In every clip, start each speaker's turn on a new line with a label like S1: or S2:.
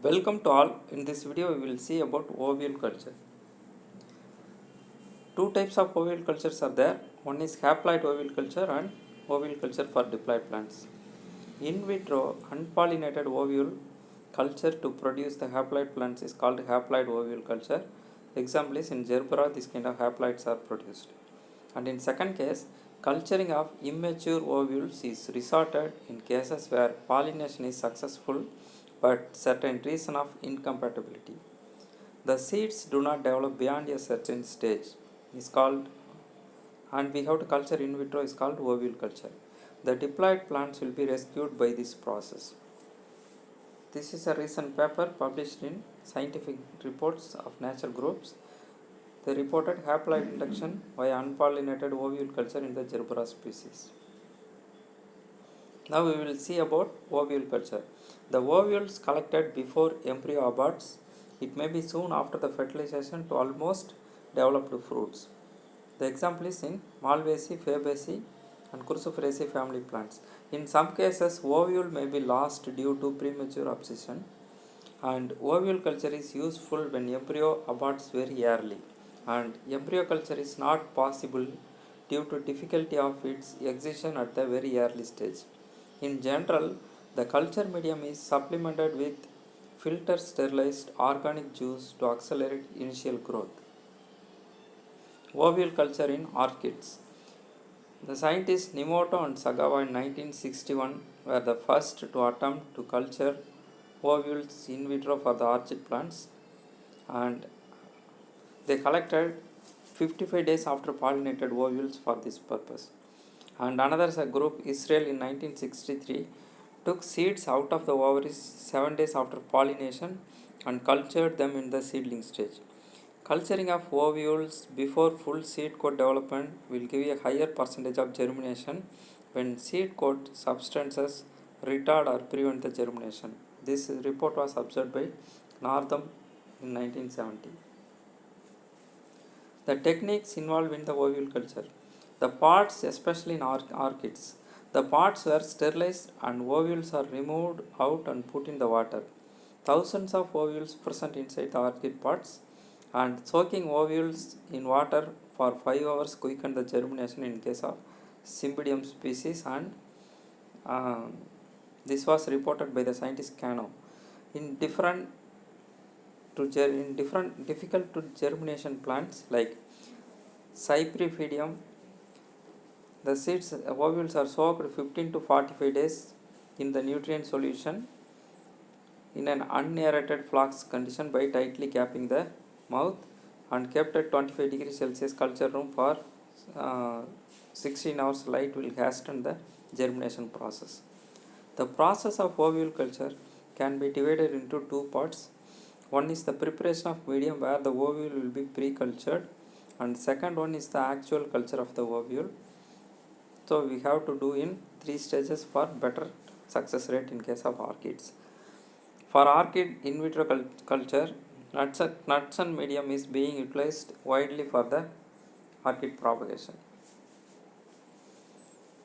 S1: Welcome to all. In this video we will see about ovial culture. Two types of ovial cultures are there. One is haploid ovial culture and ovial culture for diploid plants. In vitro unpollinated ovule culture to produce the haploid plants is called haploid ovial culture. Example is in gerbera this kind of haploids are produced. And in second case, culturing of immature ovules is resorted in cases where pollination is successful but certain reason of incompatibility. The seeds do not develop beyond a certain stage is called, and we have to culture in vitro is called ovule culture. The diploid plants will be rescued by this process. This is a recent paper published in Scientific Reports of Nature Groups. They reported haploid induction via unpollinated ovule culture in the gerbera species. Now we will see about ovule culture. The ovules collected before embryo aborts. It may be soon after the fertilization to almost developed fruits. The example is in Malvaceae, Fabaceae and Cruciferaceae family plants. In some cases, ovule may be lost due to premature abscission, and ovule culture is useful when embryo aborts very early, and embryo culture is not possible due to difficulty of its excision at the very early stage. In general, the culture medium is supplemented with filter sterilized organic juice to accelerate initial growth. Ovule culture in orchids. The scientists Nimoto and Sagawa in 1961 were the first to attempt to culture ovules in vitro for the orchid plants, and they collected 55 days after pollinated ovules for this purpose. And another group, Israel in 1963, took seeds out of the ovaries 7 days after pollination and cultured them in the seedling stage. Culturing of ovules before full seed coat development will give a higher percentage of germination when seed coat substances retard or prevent the germination. This report was observed by Northam in 1970. The techniques involved in the ovule culture. The pods, especially in orchids, the pods were sterilized and ovules are removed out and put in the water. Thousands of ovules present inside the orchid pods, and soaking ovules in water for 5 hours quickened the germination in case of Cymbidium species, and uh, this was reported by the scientist Cano. In different difficult to germination plants like Cypripedium, the seeds ovules are soaked 15 to 45 days in the nutrient solution in an unaerated flux condition by tightly capping the mouth and kept at 25 degrees Celsius culture room for 16 hours. Light will hasten the germination process. The process of ovule culture can be divided into two parts. One is the preparation of medium where the ovule will be pre-cultured, and second one is the actual culture of the ovule. So we have to do in 3 stages for better success rate in case of orchids. For orchid in vitro culture, nuts and medium is being utilized widely for the orchid propagation.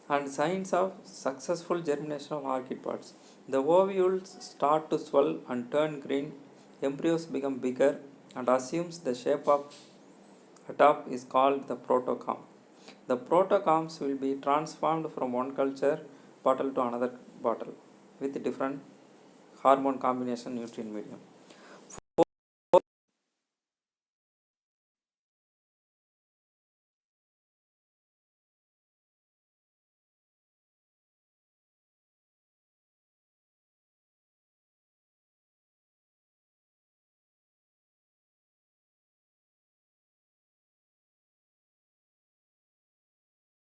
S1: And signs of successful germination of orchid pods. The ovules start to swell and turn green, embryos become bigger and assumes the shape of a top is called the protocarp. The protocarps will be transformed from one culture bottle to another bottle with different hormone combination nutrient medium.